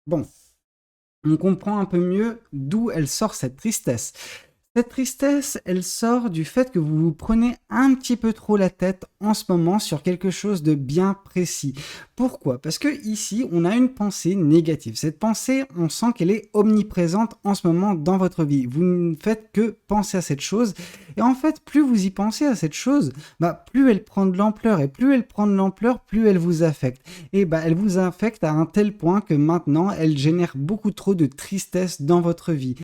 Bon, on comprend un peu mieux d'où elle sort cette tristesse. Cette tristesse, elle sort du fait que vous vous prenez un petit peu trop la tête en ce moment sur quelque chose de bien précis. Pourquoi? Parce que ici, on a une pensée négative. Cette pensée, on sent qu'elle est omniprésente en ce moment dans votre vie. Vous ne faites que penser à cette chose. Et en fait, plus vous y pensez à cette chose, plus elle prend de l'ampleur. Et plus elle prend de l'ampleur, plus elle vous affecte. Et elle vous affecte à un tel point que maintenant, elle génère beaucoup trop de tristesse dans votre vie.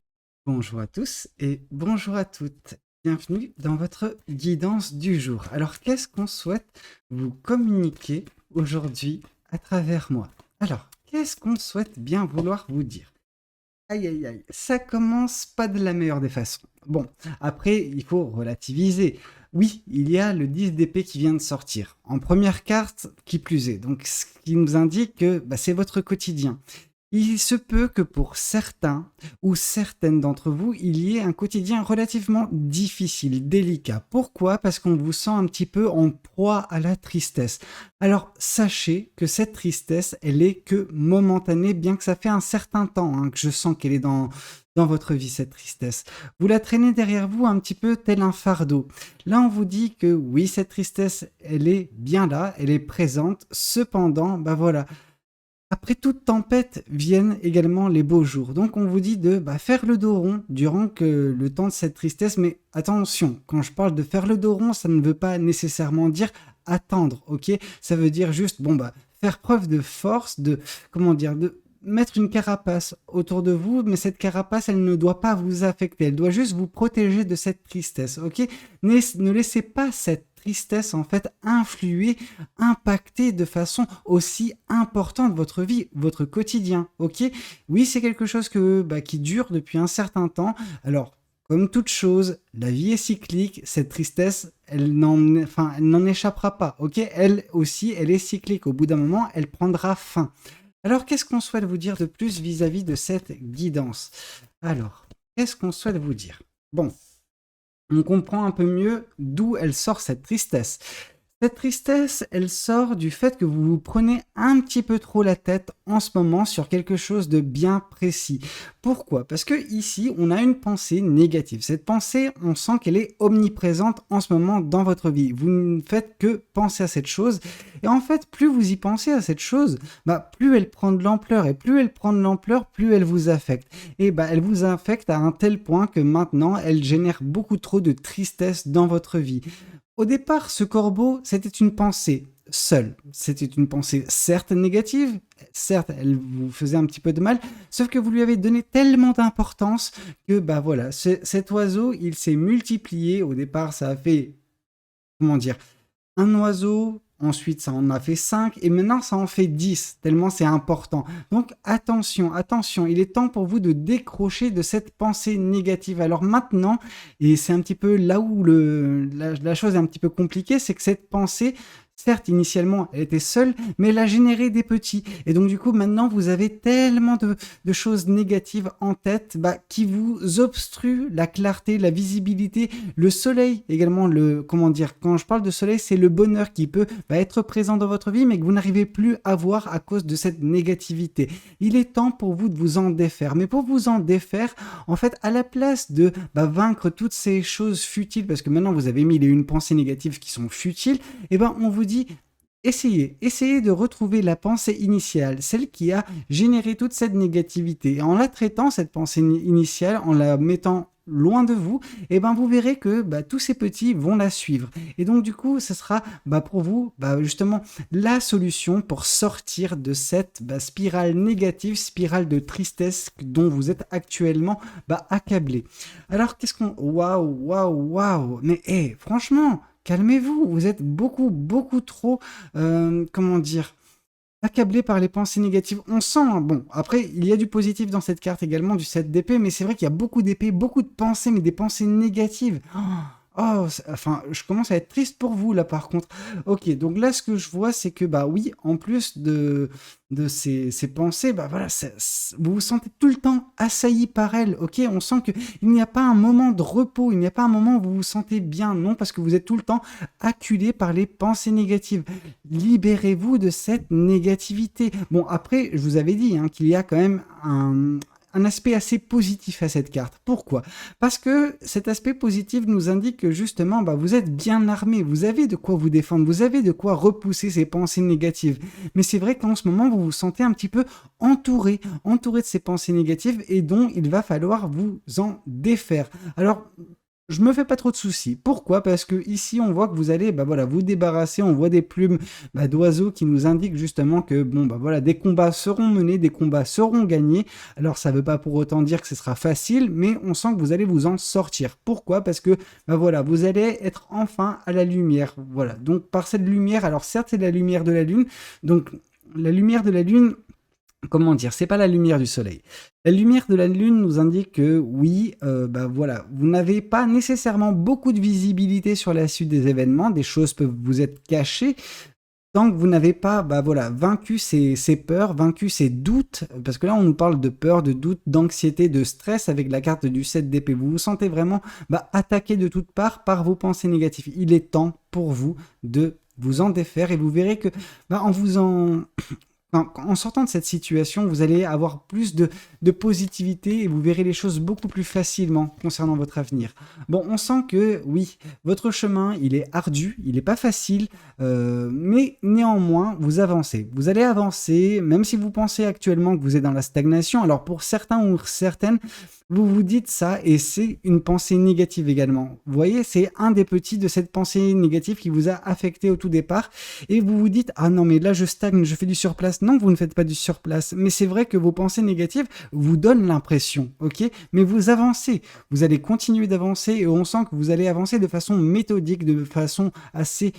Bonjour à tous et bonjour à toutes. Bienvenue dans votre guidance du jour. Alors, qu'est-ce qu'on souhaite vous communiquer aujourd'hui à travers moi? Alors, qu'est-ce qu'on souhaite bien vouloir vous dire? Aïe aïe aïe, ça commence pas de la meilleure des façons. Bon, après, il faut relativiser. Oui, il y a le 10 d'épée qui vient de sortir. En première carte, qui plus est. Donc, ce qui nous indique que c'est votre quotidien. Il se peut que pour certains ou certaines d'entre vous, il y ait un quotidien relativement difficile, délicat. Pourquoi? Parce qu'on vous sent un petit peu en proie à la tristesse. Alors sachez que cette tristesse, elle est que momentanée, bien que ça fait un certain temps que je sens qu'elle est dans votre vie, cette tristesse. Vous la traînez derrière vous un petit peu tel un fardeau. Là, on vous dit que oui, cette tristesse, elle est bien là, elle est présente. Cependant, voilà, après toute tempête viennent également les beaux jours. Donc on vous dit de faire le dos rond durant le temps de cette tristesse. Mais attention, quand je parle de faire le dos rond, ça ne veut pas nécessairement dire attendre, ok? Ça veut dire juste, faire preuve de force, de mettre une carapace autour de vous, mais cette carapace, elle ne doit pas vous affecter, elle doit juste vous protéger de cette tristesse, ok? Ne laissez pas cette tristesse en fait influer, impacter de façon aussi importante votre vie, votre quotidien, ok? Oui, c'est quelque chose qui dure depuis un certain temps. Alors, comme toute chose, la vie est cyclique, cette tristesse, elle n'en échappera pas, ok? Elle aussi, elle est cyclique. Au bout d'un moment, elle prendra fin. Alors, qu'est-ce qu'on souhaite vous dire de plus vis-à-vis de cette guidance? Alors, qu'est-ce qu'on souhaite vous dire? Bon, on comprend un peu mieux d'où elle sort cette tristesse. Cette tristesse, elle sort du fait que vous vous prenez un petit peu trop la tête en ce moment sur quelque chose de bien précis. Pourquoi? Parce que ici, on a une pensée négative. Cette pensée, on sent qu'elle est omniprésente en ce moment dans votre vie. Vous ne faites que penser à cette chose. Et en fait, plus vous y pensez à cette chose, plus elle prend de l'ampleur. Et plus elle prend de l'ampleur, plus elle vous affecte. Et elle vous affecte à un tel point que maintenant, elle génère beaucoup trop de tristesse dans votre vie. Au départ, ce corbeau, c'était une pensée seule. C'était une pensée certes négative, certes elle vous faisait un petit peu de mal, sauf que vous lui avez donné tellement d'importance que voilà, cet oiseau, il s'est multiplié. Au départ, ça a fait, comment dire, un oiseau, ensuite ça en a fait 5 et maintenant ça en fait 10 tellement c'est important. Donc attention, attention, il est temps pour vous de décrocher de cette pensée négative. Alors maintenant, et c'est un petit peu là où la chose est un petit peu compliquée, c'est que cette pensée, certes, initialement, elle était seule, mais elle a généré des petits. Et donc, du coup, maintenant, vous avez tellement de choses négatives en tête qui vous obstruent la clarté, la visibilité, le soleil également. Comment dire, quand je parle de soleil, c'est le bonheur qui peut être présent dans votre vie, mais que vous n'arrivez plus à voir à cause de cette négativité. Il est temps pour vous de vous en défaire. Mais pour vous en défaire, en fait, à la place de vaincre toutes ces choses futiles, parce que maintenant, vous avez mis les une pensées négatives qui sont futiles, on vous dit essayez de retrouver la pensée initiale, celle qui a généré toute cette négativité. Et en la traitant, cette pensée initiale, en la mettant loin de vous, vous verrez que tous ces petits vont la suivre. Et donc du coup, ce sera pour vous justement la solution pour sortir de cette spirale négative, spirale de tristesse dont vous êtes actuellement accablé. Alors qu'est-ce qu'on... Waouh, waouh, waouh. Mais franchement, calmez-vous, vous êtes beaucoup trop, comment dire, accablé par les pensées négatives. On sent, bon, après, il y a du positif dans cette carte également, du 7 d'épée, mais c'est vrai qu'il y a beaucoup d'épées, beaucoup de pensées, mais des pensées négatives. Oh, enfin, je commence à être triste pour vous là par contre. Ok, donc là ce que je vois c'est que bah oui, en plus de ces pensées, bah voilà, vous vous sentez tout le temps assailli par elles. Ok, on sent que il n'y a pas un moment de repos, il n'y a pas un moment où vous vous sentez bien, non, parce que vous êtes tout le temps acculé par les pensées négatives. Libérez-vous de cette négativité. Bon, après, je vous avais dit hein, qu'il y a quand même un aspect assez positif à cette carte. Pourquoi? Parce que cet aspect positif nous indique que justement, bah, vous êtes bien armé, vous avez de quoi vous défendre, vous avez de quoi repousser ces pensées négatives. Mais c'est vrai qu'en ce moment, vous vous sentez un petit peu entouré de ces pensées négatives et dont il va falloir vous en défaire. Alors, je me fais pas trop de soucis. Pourquoi? Parce que ici, on voit que vous allez, bah voilà, vous débarrasser. On voit des plumes bah, d'oiseaux qui nous indiquent justement que bon, bah voilà, des combats seront menés, des combats seront gagnés. Alors, ça veut pas pour autant dire que ce sera facile, mais on sent que vous allez vous en sortir. Pourquoi? Parce que bah voilà, vous allez être enfin à la lumière. Voilà. Donc, par cette lumière, alors certes, c'est la lumière de la lune. Donc, la lumière de la lune, comment dire, c'est pas la lumière du soleil. La lumière de la lune nous indique que oui, bah voilà, vous n'avez pas nécessairement beaucoup de visibilité sur la suite des événements, des choses peuvent vous être cachées, tant que vous n'avez pas bah voilà, vaincu ces peurs, vaincu ces doutes, parce que là on nous parle de peur, de doute, d'anxiété, de stress avec la carte du 7 d'épée. Vous vous sentez vraiment bah, attaqué de toutes parts par vos pensées négatives. Il est temps pour vous de vous en défaire et vous verrez que bah, en sortant de cette situation, vous allez avoir plus de positivité et vous verrez les choses beaucoup plus facilement concernant votre avenir. Bon, on sent que oui, votre chemin, il est ardu, il n'est pas facile, mais néanmoins, vous avancez. Vous allez avancer, même si vous pensez actuellement que vous êtes dans la stagnation. Alors pour certains ou certaines, vous vous dites ça et c'est une pensée négative également. Vous voyez, c'est un des petits de cette pensée négative qui vous a affecté au tout départ et vous vous dites ah non mais là je stagne, je fais du surplace. Non, vous ne faites pas du surplace, mais c'est vrai que vos pensées négatives vous donnent l'impression, ok? Mais vous avancez, vous allez continuer d'avancer et on sent que vous allez avancer de façon méthodique, de façon assez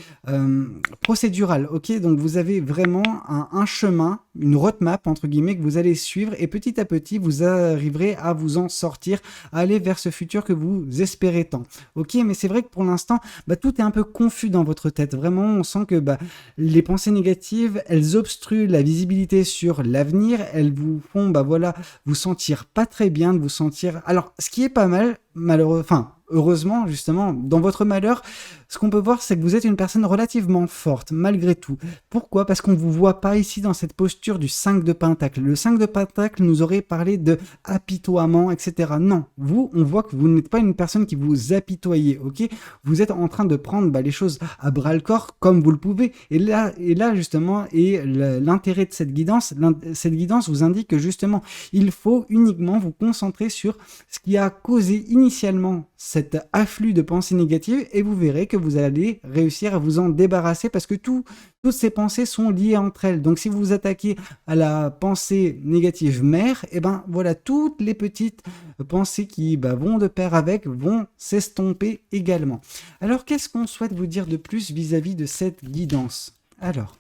procédurale, ok? Donc vous avez vraiment un chemin, une roadmap entre guillemets que vous allez suivre et petit à petit vous arriverez à vous en sortir, à aller vers ce futur que vous espérez tant, ok? Mais c'est vrai que pour l'instant, bah, tout est un peu confus dans votre tête. Vraiment, on sent que bah, les pensées négatives, elles obstruent la visibilité sur l'avenir, elles vous font bah voilà, vous sentir pas très bien, de vous sentir. Alors, ce qui est pas mal, malheureux, enfin, heureusement, justement, dans votre malheur, ce qu'on peut voir, c'est que vous êtes une personne relativement forte, malgré tout. Pourquoi? Parce qu'on ne vous voit pas ici dans cette posture du 5 de Pentacle. Le 5 de Pentacle nous aurait parlé de apitoiement, etc. Non, vous, on voit que vous n'êtes pas une personne qui vous apitoyez, ok? Vous êtes en train de prendre bah, les choses à bras-le-corps comme vous le pouvez. Et là justement, est l'intérêt de cette guidance. Cette guidance vous indique que justement, il faut uniquement vous concentrer sur ce qui a causé initialement cet afflux de pensées négatives et vous verrez que vous allez réussir à vous en débarrasser parce que toutes ces pensées sont liées entre elles. Donc si vous vous attaquez à la pensée négative mère, et ben voilà, toutes les petites pensées qui bah, vont de pair avec vont s'estomper également. Alors qu'est-ce qu'on souhaite vous dire de plus vis-à-vis de cette guidance? Alors,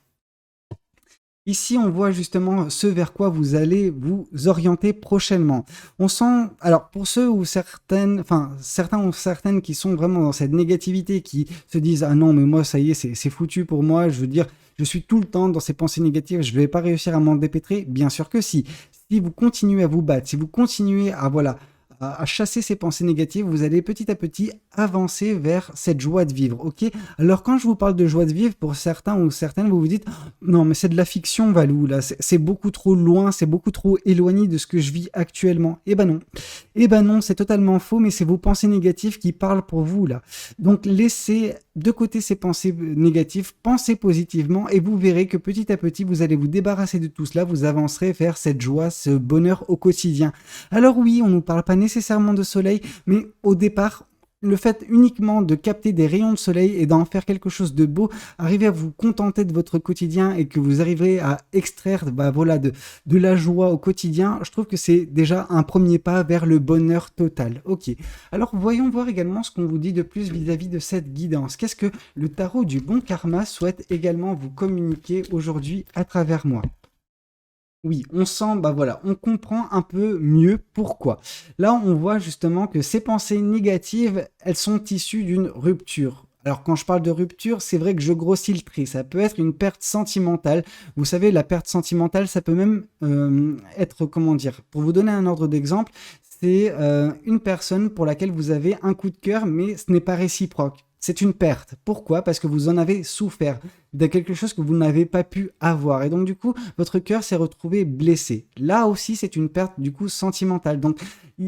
ici, on voit justement ce vers quoi vous allez vous orienter prochainement. On sent, alors pour ceux ou certaines, enfin certains ou certaines qui sont vraiment dans cette négativité, qui se disent ah non mais moi ça y est c'est foutu pour moi, je veux dire je suis tout le temps dans ces pensées négatives, je vais pas réussir à m'en dépêtrer. Bien sûr que si. Si vous continuez à vous battre, si vous continuez à voilà à chasser ces pensées négatives, vous allez petit à petit avancer vers cette joie de vivre, ok? Alors quand je vous parle de joie de vivre, pour certains ou certaines, vous vous dites non mais c'est de la fiction Valou, là, c'est beaucoup trop loin, c'est beaucoup trop éloigné de ce que je vis actuellement. Eh ben non, c'est totalement faux, mais c'est vos pensées négatives qui parlent pour vous là. Donc laissez de côté ces pensées négatives, pensez positivement et vous verrez que petit à petit, vous allez vous débarrasser de tout cela, vous avancerez vers cette joie, ce bonheur au quotidien. Alors oui, on ne nous parle pas nécessairement de soleil, mais au départ, le fait uniquement de capter des rayons de soleil et d'en faire quelque chose de beau, arriver à vous contenter de votre quotidien et que vous arriverez à extraire bah voilà, de la joie au quotidien, je trouve que c'est déjà un premier pas vers le bonheur total. Ok, alors voyons voir également ce qu'on vous dit de plus vis-à-vis de cette guidance. Qu'est-ce que le tarot du bon karma souhaite également vous communiquer aujourd'hui à travers moi? Oui, on sent, bah voilà, on comprend un peu mieux pourquoi. Là, on voit justement que ces pensées négatives, elles sont issues d'une rupture. Alors quand je parle de rupture, c'est vrai que je grossis le trait. Ça peut être une perte sentimentale. Vous savez, la perte sentimentale, ça peut même être, comment dire, pour vous donner un ordre d'exemple, c'est une personne pour laquelle vous avez un coup de cœur, mais ce n'est pas réciproque. C'est une perte. Pourquoi? Parce que vous en avez souffert de quelque chose que vous n'avez pas pu avoir. Et donc, du coup, votre cœur s'est retrouvé blessé. Là aussi, c'est une perte, du coup, sentimentale. Donc,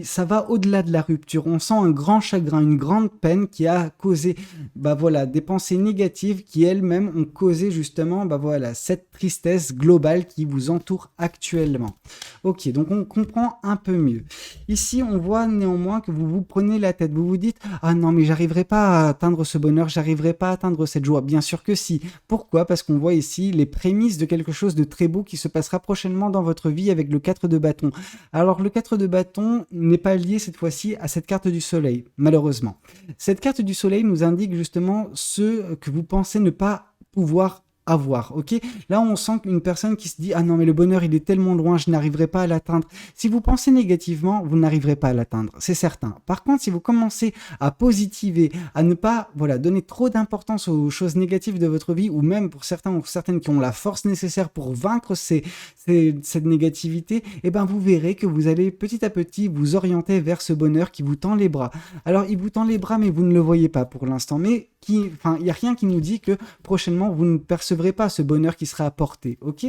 ça va au-delà de la rupture. On sent un grand chagrin, une grande peine qui a causé, bah voilà, des pensées négatives qui elles-mêmes ont causé justement, bah voilà, cette tristesse globale qui vous entoure actuellement. Ok, donc on comprend un peu mieux. Ici, on voit néanmoins que vous vous prenez la tête. Vous vous dites, ah non, mais j'arriverai pas à atteindre ce bonheur, j'arriverai pas à atteindre cette joie. Bien sûr que si. Pourquoi? Parce qu'on voit ici les prémices de quelque chose de très beau qui se passera prochainement dans votre vie avec le 4 de bâton. Alors le 4 de bâton n'est pas lié cette fois-ci à cette carte du soleil, malheureusement. Cette carte du soleil nous indique justement ce que vous pensez ne pas pouvoir avoir, ok? Là, on sent une personne qui se dit, ah non, mais le bonheur, il est tellement loin, je n'arriverai pas à l'atteindre. Si vous pensez négativement, vous n'arriverez pas à l'atteindre, c'est certain. Par contre, si vous commencez à positiver, à ne pas, voilà, donner trop d'importance aux choses négatives de votre vie, ou même pour certains ou certaines qui ont la force nécessaire pour vaincre cette négativité, eh ben, vous verrez que vous allez petit à petit vous orienter vers ce bonheur qui vous tend les bras. Alors, il vous tend les bras, mais vous ne le voyez pas pour l'instant, mais il n'y a rien qui nous dit que prochainement, vous ne percevrez pas ce bonheur qui sera apporté, ok?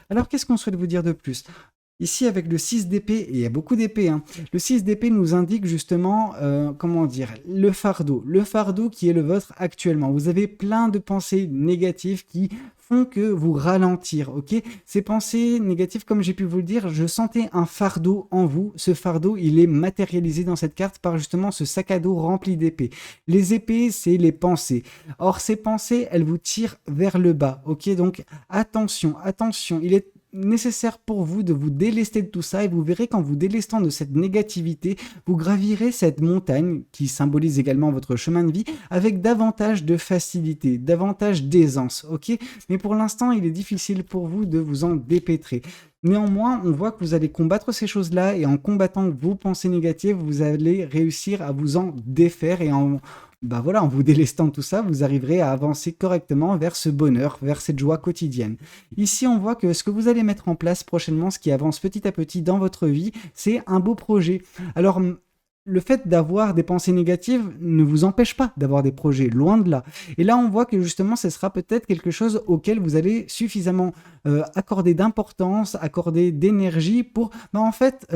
Alors, qu'est-ce qu'on souhaite vous dire de plus? Ici, avec le 6 d'épée, et il y a beaucoup d'épées, hein, le 6 d'épée nous indique justement, comment dire, le fardeau qui est le vôtre actuellement. Vous avez plein de pensées négatives qui font que vous ralentir, ok? Ces pensées négatives, comme j'ai pu vous le dire, je sentais un fardeau en vous. Ce fardeau, il est matérialisé dans cette carte par justement ce sac à dos rempli d'épées. Les épées, c'est les pensées. Or, ces pensées, elles vous tirent vers le bas, ok? Donc, attention, attention, il est nécessaire pour vous de vous délester de tout ça et vous verrez qu'en vous délestant de cette négativité, vous gravirez cette montagne qui symbolise également votre chemin de vie avec davantage de facilité, davantage d'aisance, ok? Mais pour l'instant, il est difficile pour vous de vous en dépêtrer. Néanmoins, on voit que vous allez combattre ces choses-là et en combattant vos pensées négatives, vous allez réussir à vous en défaire et bah voilà, en vous délestant de tout ça, vous arriverez à avancer correctement vers ce bonheur, vers cette joie quotidienne. Ici, on voit que ce que vous allez mettre en place prochainement, ce qui avance petit à petit dans votre vie, c'est un beau projet. Alors, le fait d'avoir des pensées négatives ne vous empêche pas d'avoir des projets, loin de là. Et là, on voit que justement, ce sera peut-être quelque chose auquel vous allez suffisamment accorder d'importance, accorder d'énergie pour, bah, en fait,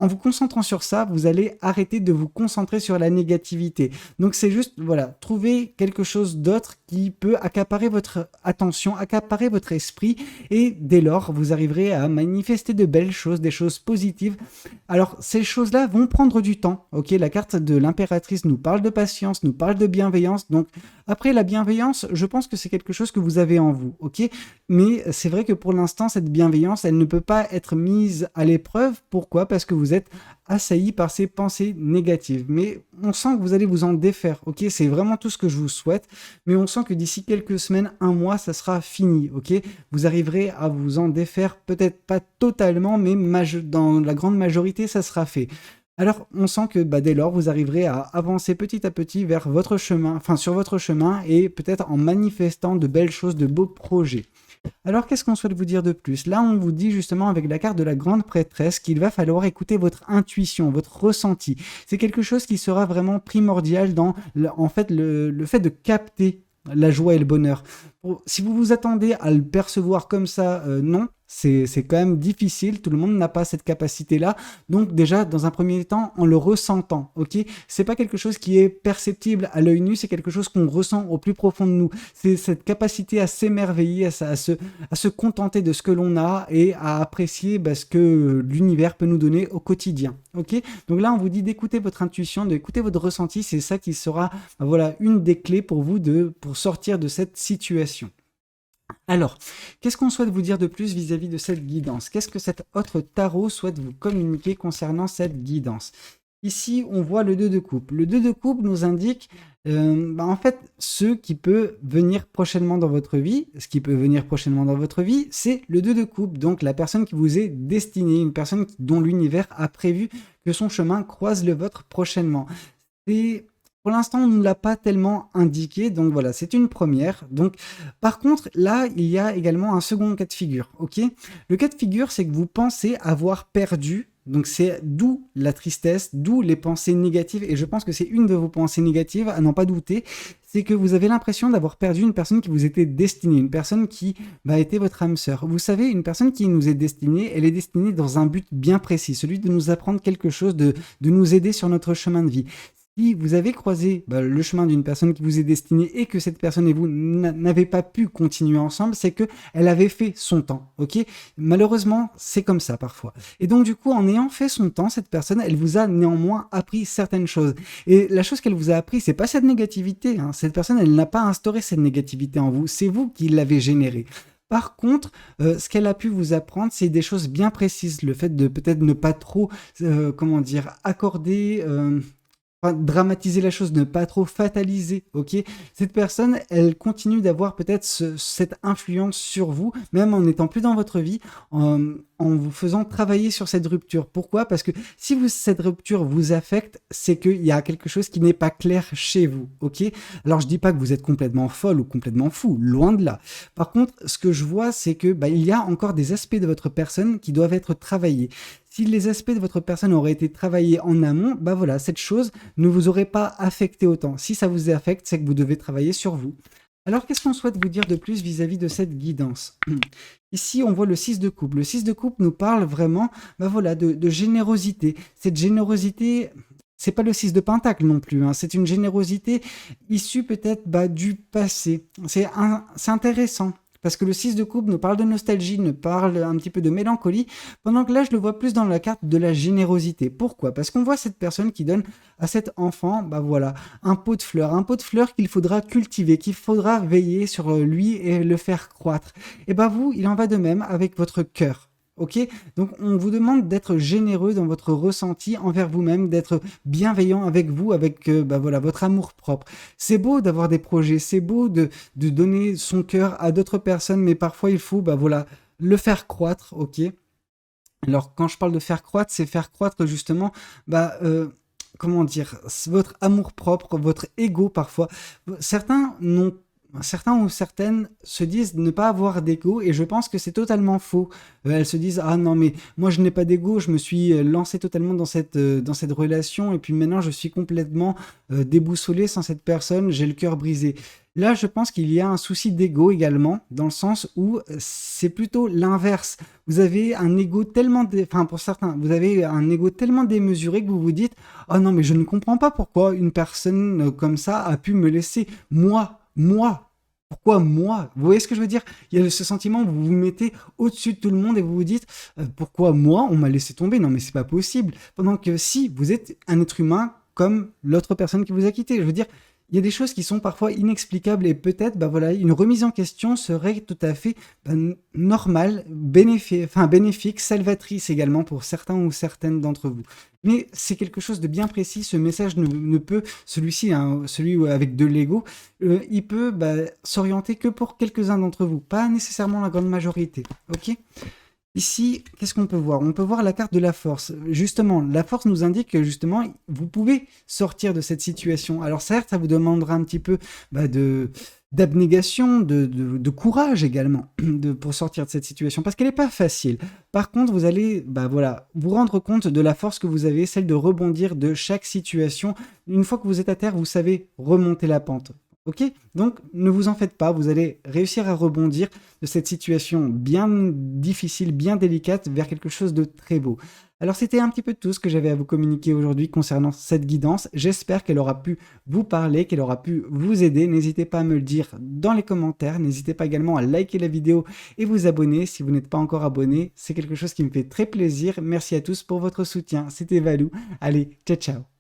en vous concentrant sur ça, vous allez arrêter de vous concentrer sur la négativité. Donc c'est juste, voilà, trouver quelque chose d'autre qui peut accaparer votre attention, accaparer votre esprit, et dès lors, vous arriverez à manifester de belles choses, des choses positives. Alors ces choses-là vont prendre du temps, ok? La carte de l'impératrice nous parle de patience, nous parle de bienveillance. Donc après la bienveillance, je pense que c'est quelque chose que vous avez en vous, ok? Mais c'est vrai que pour l'instant, cette bienveillance, elle ne peut pas être mise à l'épreuve. Pourquoi? Parce que vous êtes assailli par ces pensées négatives. Mais on sent que vous allez vous en défaire, ok? C'est vraiment tout ce que je vous souhaite. Mais on sent que d'ici quelques semaines, un mois, ça sera fini, ok? Vous arriverez à vous en défaire, peut-être pas totalement, mais dans la grande majorité, ça sera fait. Alors, on sent que bah, dès lors, vous arriverez à avancer petit à petit vers votre chemin, enfin sur votre chemin, et peut-être en manifestant de belles choses, de beaux projets. Alors, qu'est-ce qu'on souhaite vous dire de plus? Là, on vous dit justement avec la carte de la grande prêtresse qu'il va falloir écouter votre intuition, votre ressenti. C'est quelque chose qui sera vraiment primordial dans, en fait, le fait de capter la joie et le bonheur. Si vous vous attendez à le percevoir comme ça, non. C'est quand même difficile, tout le monde n'a pas cette capacité-là. Donc déjà, dans un premier temps, en le ressentant, ok? C'est pas quelque chose qui est perceptible à l'œil nu, c'est quelque chose qu'on ressent au plus profond de nous. C'est cette capacité à s'émerveiller, à se contenter de ce que l'on a et à apprécier ce que l'univers peut nous donner au quotidien, ok? Donc là, on vous dit d'écouter votre intuition, d'écouter votre ressenti, c'est ça qui sera, voilà, une des clés pour vous pour sortir de cette situation. Alors, qu'est-ce qu'on souhaite vous dire de plus vis-à-vis de cette guidance? Qu'est-ce que cet autre tarot souhaite vous communiquer concernant cette guidance? Ici, on voit le 2 de coupe. Le 2 de coupe nous indique, en fait, ce qui peut venir prochainement dans votre vie. Ce qui peut venir prochainement dans votre vie, c'est le 2 de coupe. Donc, la personne qui vous est destinée, une personne dont l'univers a prévu que son chemin croise le vôtre prochainement. Et pour l'instant, on ne l'a pas tellement indiqué, donc voilà, c'est une première. Donc, par contre, là, il y a également un second cas de figure, ok? Le cas de figure, c'est que vous pensez avoir perdu, donc c'est d'où la tristesse, d'où les pensées négatives, et je pense que c'est une de vos pensées négatives, à n'en pas douter, c'est que vous avez l'impression d'avoir perdu une personne qui vous était destinée, une personne qui était votre âme sœur. Vous savez, une personne qui nous est destinée, elle est destinée dans un but bien précis, celui de nous apprendre quelque chose, de nous aider sur notre chemin de vie. Si vous avez croisé le chemin d'une personne qui vous est destinée et que cette personne et vous n'avez pas pu continuer ensemble, c'est que elle avait fait son temps, ok? Malheureusement, c'est comme ça parfois. Et donc du coup, en ayant fait son temps, cette personne, elle vous a néanmoins appris certaines choses. Et la chose qu'elle vous a appris, c'est pas cette négativité, hein. Cette personne, elle n'a pas instauré cette négativité en vous, c'est vous qui l'avez générée. Par contre, ce qu'elle a pu vous apprendre, c'est des choses bien précises. Le fait de peut-être ne pas trop, accorder... dramatiser la chose, ne pas trop fataliser, ok? Cette personne, elle continue d'avoir peut-être cette influence sur vous, même en n'étant plus dans votre vie, en vous faisant travailler sur cette rupture. Pourquoi? Parce que si cette rupture vous affecte, c'est qu'il y a quelque chose qui n'est pas clair chez vous, ok? Alors je dis pas que vous êtes complètement folle ou complètement fou, loin de là. Par contre, ce que je vois, c'est que il y a encore des aspects de votre personne qui doivent être travaillés. Si les aspects de votre personne auraient été travaillés en amont, voilà, cette chose ne vous aurait pas affecté autant. Si ça vous affecte, c'est que vous devez travailler sur vous. Alors, qu'est-ce qu'on souhaite vous dire de plus vis-à-vis de cette guidance? Ici, on voit le 6 de coupe. Le 6 de coupe nous parle vraiment de générosité. Cette générosité, c'est pas le 6 de pentacle non plus, hein. C'est une générosité issue peut-être du passé. C'est intéressant. Parce que le 6 de coupe nous parle de nostalgie, nous parle un petit peu de mélancolie, pendant que là, je le vois plus dans la carte de la générosité. Pourquoi? Parce qu'on voit cette personne qui donne à cet enfant, un pot de fleurs qu'il faudra cultiver, qu'il faudra veiller sur lui et le faire croître. Et vous, il en va de même avec votre cœur. Ok, donc on vous demande d'être généreux dans votre ressenti envers vous-même, d'être bienveillant avec vous, avec votre amour propre. C'est beau d'avoir des projets, c'est beau de donner son cœur à d'autres personnes, mais parfois il faut le faire croître, ok. Alors quand je parle de faire croître, c'est faire croître justement comment dire, votre amour propre, votre ego parfois. Certains ou certaines se disent ne pas avoir d'ego et je pense que c'est totalement faux. Elles se disent ah non mais moi je n'ai pas d'ego, je me suis lancé totalement dans cette relation et puis maintenant je suis complètement déboussolé sans cette personne, j'ai le cœur brisé. Là je pense qu'il y a un souci d'ego également dans le sens où c'est plutôt l'inverse. Vous avez un ego tellement, pour certains, vous avez un ego tellement démesuré que vous vous dites oh non mais je ne comprends pas pourquoi une personne comme ça a pu me laisser moi. Pourquoi moi? Vous voyez ce que je veux dire? Il y a ce sentiment où vous vous mettez au-dessus de tout le monde et vous vous dites pourquoi moi on m'a laissé tomber? Non mais c'est pas possible. Pendant que si vous êtes un être humain comme l'autre personne qui vous a quitté, je veux dire, il y a des choses qui sont parfois inexplicables et peut-être une remise en question serait tout à fait normale, bénéfique, salvatrice également pour certains ou certaines d'entre vous. Mais c'est quelque chose de bien précis, ce message ne peut, celui-ci, hein, celui avec de l'ego, il peut s'orienter que pour quelques-uns d'entre vous, pas nécessairement la grande majorité, ok? Ici, qu'est-ce qu'on peut voir? On peut voir la carte de la force. Justement, la force nous indique que justement, vous pouvez sortir de cette situation. Alors certes, ça vous demandera un petit peu d'abnégation, de courage également pour sortir de cette situation, parce qu'elle n'est pas facile. Par contre, vous allez vous rendre compte de la force que vous avez, celle de rebondir de chaque situation. Une fois que vous êtes à terre, vous savez remonter la pente. Ok, donc ne vous en faites pas, vous allez réussir à rebondir de cette situation bien difficile, bien délicate, vers quelque chose de très beau. Alors c'était un petit peu tout ce que j'avais à vous communiquer aujourd'hui concernant cette guidance. J'espère qu'elle aura pu vous parler, qu'elle aura pu vous aider. N'hésitez pas à me le dire dans les commentaires. N'hésitez pas également à liker la vidéo et vous abonner si vous n'êtes pas encore abonné. C'est quelque chose qui me fait très plaisir. Merci à tous pour votre soutien. C'était Valou. Allez, ciao ciao.